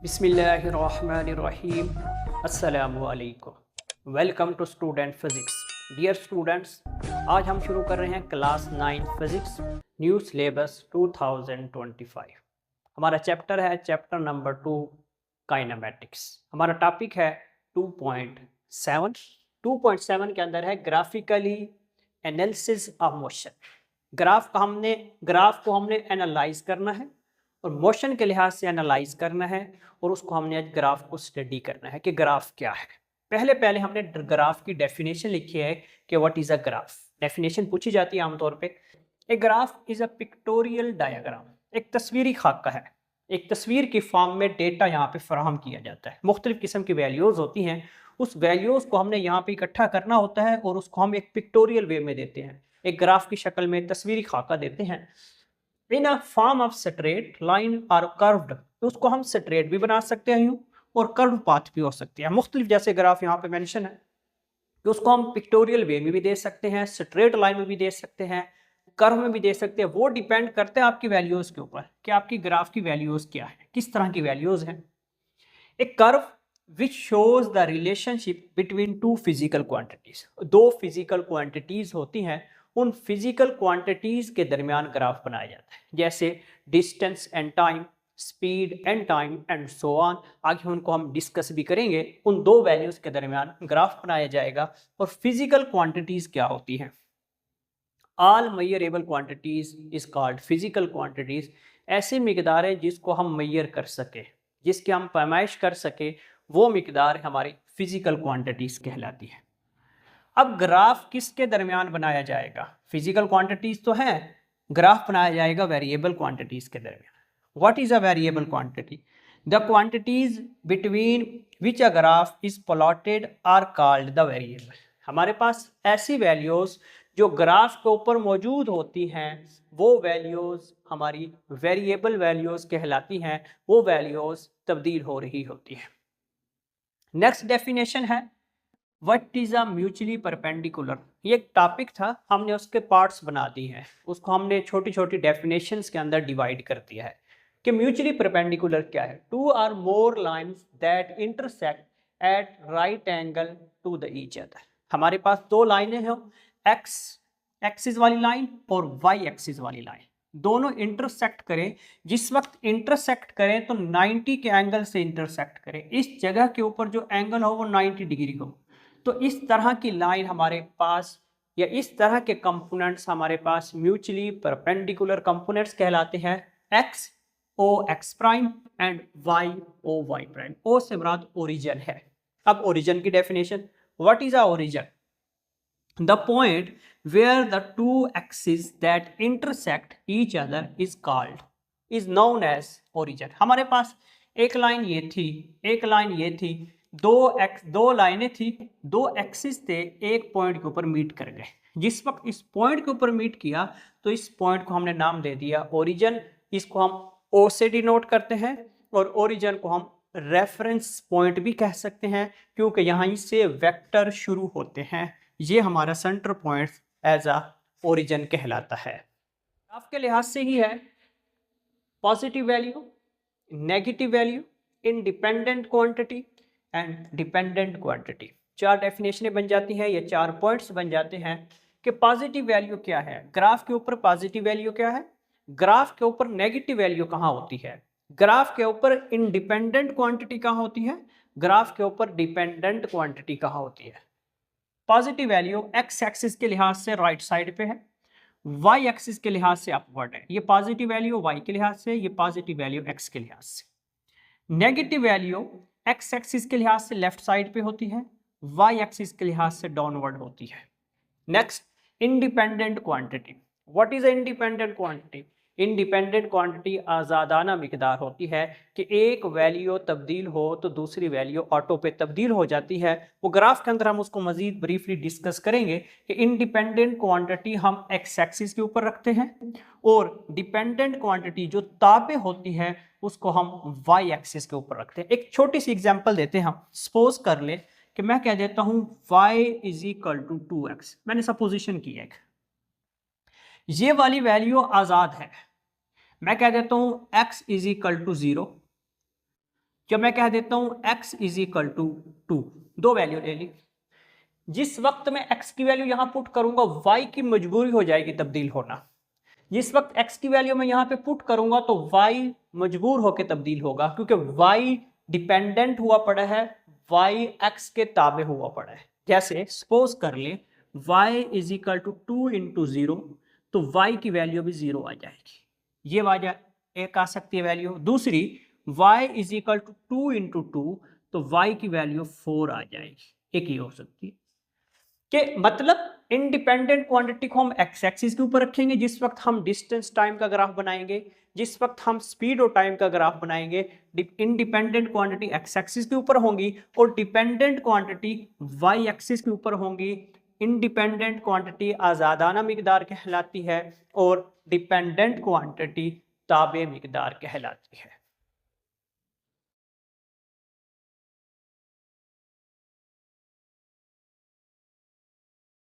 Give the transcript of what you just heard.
बिस्मिल्लाहिर्रहमानिर्रहीम। अस्सलामुअलैकुम। Welcome to student physics. Dear students, आज हम शुरू कर रहे हैं क्लास 9 फिज़िक्स न्यू सिलेबस 2025। हमारा चैप्टर है चैप्टर नंबर 2 काइनेमेटिक्स। हमारा टॉपिक है 2.7। 2.7 के अंदर है graphically analysis of motion. Graph को हमने एनालाइज करना है और मोशन के लिहाज से एनालाइज करना है और उसको हमने आज ग्राफ को स्टडी करना है कि ग्राफ क्या है। पहले हमने ग्राफ की डेफिनेशन लिखी है कि what is a graph. Definition पूछी जाती है आमतौर पे। A graph is a pictorial diagram. एक तस्वीरी खाका है। एक तस्वीर की फॉर्म में डेटा यहाँ पे फराहम किया जाता है। मुख्तलिफ किस्म की वैल्यूज़ होती हैं। उस वैल्यूज़ को हमने यहाँ पे इकट्ठा करना होता है और उसको हम एक पिक्टोरियल वे में देते हैं। एक ग्राफ की शक्ल में तस्वीरी खाका देते हैं in a form of straight line और कर्व्ड। तो उसको हम स्ट्रेट भी बना सकते हैं यूं और कर्व पाथ भी हो सकती है। मुख्तलिफ जैसे ग्राफ यहाँ पे मेंशन है कि उसको हम पिक्टोरियल वे में भी दे सकते हैं, स्ट्रेट लाइन में भी दे सकते हैं, कर्व में भी दे सकते हैं। वो डिपेंड करते हैं आपकी वैल्यूज के ऊपर कि आपकी ग्राफ की वैल्यूज क्या है, किस तरह की वैल्यूज हैं। एक curve which shows the relationship between two physical quantities. दो फिजिकल क्वांटिटीज होती हैं, उन फिजिकल क्वांटिटीज के दरमियान ग्राफ बनाया जाता है। जैसे distance and time, speed and time and so on. आगे उनको हम डिस्कस भी करेंगे। उन दो वैल्यूज के दरमियान ग्राफ बनाया जाएगा। और फिजिकल क्वांटिटीज क्या होती हैं? All measurable quantities is called physical quantities. ऐसी मिकदारें जिसको हम मैयर कर सके, जिसकी हम पैमाइश कर सके, वो मिकदार हमारी फिजिकल क्वांटिटीज कहलाती है। अब ग्राफ किसके दरमियान बनाया जाएगा? फिजिकल क्वांटिटीज तो है, ग्राफ बनाया जाएगा वेरिएबल क्वांटिटीज के दरमियान। What is a variable quantity? The quantities between which a graph is plotted are called the variable. हमारे पास ऐसी वैल्यूज जो ग्राफ के ऊपर मौजूद होती हैं, वो वैल्यूज हमारी वेरिएबल वैल्यूज कहलाती हैं। वो वैल्यूज तब्दील हो रही होती हैं। नेक्स्ट डेफिनेशन है what is a mutually perpendicular. ये एक टॉपिक था, हमने उसके पार्ट्स बना दिए हैं। उसको हमने छोटी छोटी डेफिनेशंस के अंदर डिवाइड कर दिया है कि म्यूचुअली परपेंडिकुलर क्या है। Two or more lines that intersect at right angle to the each other. हमारे पास दो लाइनें हैं, एक्स एक्सिस वाली लाइन और वाई एक्सिस वाली लाइन। दोनों इंटरसेक्ट करें। जिस वक्त इंटरसेक्ट करें तो 90 के एंगल से इंटरसेक्ट करें। इस जगह के ऊपर जो एंगल हो वो 90 डिग्री हो। तो इस तरह की लाइन हमारे पास या इस तरह के कंपोनेंट्स हमारे पास म्यूचुअली परपेंडिकुलर कंपोनेंट्स कहलाते हैं। X O X prime and Y O Y prime. O से मुराद ओरिजिन है। अब ओरिजिन की definition, what is a origin? The point where the two axes that intersect each other is known as origin। हमारे पास एक line ये थी, एक लाइन ये थी, दो लाइनें थी, दो एक्सिस थे, एक पॉइंट के ऊपर मीट कर गए। जिस वक्त इस पॉइंट के ऊपर मीट किया तो इस पॉइंट को हमने नाम दे दिया ओरिजिन। इसको हम ओ से डिनोट करते हैं और ओरिजिन को हम रेफरेंस पॉइंट भी कह सकते हैं, क्योंकि यहाँ से वेक्टर शुरू होते हैं। ये हमारा centre point as a origin कहलाता है। ग्राफ के लिहाज से ही है positive value, negative value, independent quantity and dependent quantity. चार डेफिनेशनें बन जाती हैं, ये चार पॉइंट्स बन जाते हैं कि पॉजिटिव वैल्यू क्या है। ग्राफ के ऊपर पॉजिटिव वैल्यू क्या है? ग्राफ के ऊपर नेगेटिव वैल्यू कहाँ होती है? ग्राफ के ऊपर इंडिपेंडेंट क्वांटिटी कहाँ होती है? ग्राफ के ऊपर डिपेंडेंट क्वांटिटी कहाँ होती है? पॉजिटिव वैल्यू एक्स एक्सिस के लिहाज से राइट साइड पे है, वाई एक्सिस के लिहाज से अपवर्ड है। ये पॉजिटिव वैल्यू वाई के लिहाज से, ये पॉजिटिव वैल्यू एक्स के लिहाज से। नेगेटिव वैल्यू एक्स एक्सिस के लिहाज से लेफ्ट साइड पे होती है, वाई एक्सिस के लिहाज से डाउनवर्ड होती है। Next, independent quantity. What is independent quantity? Independent quantity आज़ादाना मिकदार होती है कि एक वैल्यू तब्दील हो तो दूसरी वैल्यू ऑटो पे तब्दील हो जाती है। वो ग्राफ के अंदर हम उसको मजीद ब्रीफली डिस्कस करेंगे कि इंडिपेंडेंट क्वांटिटी हम एक्स एक्सिस के ऊपर रखते हैं और डिपेंडेंट क्वांटिटी जो ताबे होती है उसको हम वाई एक्सिस के ऊपर रखते हैं। एक छोटी सी एग्जांपल देते हैं हम। सपोज कर ले कि मैं कह देता हूं y is equal to 2x। मैंने सपोजिशन की है, ये वाली वैल्यू आजाद है। मैं कह देता हूं x इज इक्वल टू 0, जब मैं कह देता हूँ x इज इक्वल टू 2, दो वैल्यू ले ली, जिस वक्त मैं x की वैल्यू यहां पुट करूंगा y की मजबूरी हो जाएगी तब्दील होना। जिस वक्त x की वैल्यू मैं यहां पे पुट करूंगा तो y मजबूर होकर तब्दील होगा, क्योंकि y डिपेंडेंट हुआ पड़ा है, y x के ताबे हुआ पड़ा है। जैसे सपोज कर ले y is equal to 2 into 0, तो y की वैल्यू भी 0 आ जाएगी। ये वजह एक आ सकती है वैल्यू। दूसरी y is equal to 2 into 2, तो y की वैल्यू 4 आ जाएगी। एक ही हो सकती है कि मतलब इंडिपेंडेंट क्वांटिटी को हम एक्स एक्सिस के ऊपर रखेंगे जिस वक्त हम डिस्टेंस टाइम का ग्राफ बनाएंगे, जिस वक्त हम स्पीड और टाइम का ग्राफ बनाएंगे इंडिपेंडेंट क्वांटिटी एक्स एक्सिस के ऊपर होंगी और डिपेंडेंट क्वांटिटी वाई एक्सिस के ऊपर होंगी। इंडिपेंडेंट क्वांटिटी आज़ादाना मिकदार कहलाती है और डिपेंडेंट क्वांटिटी ताबे मिकदार कहलाती है।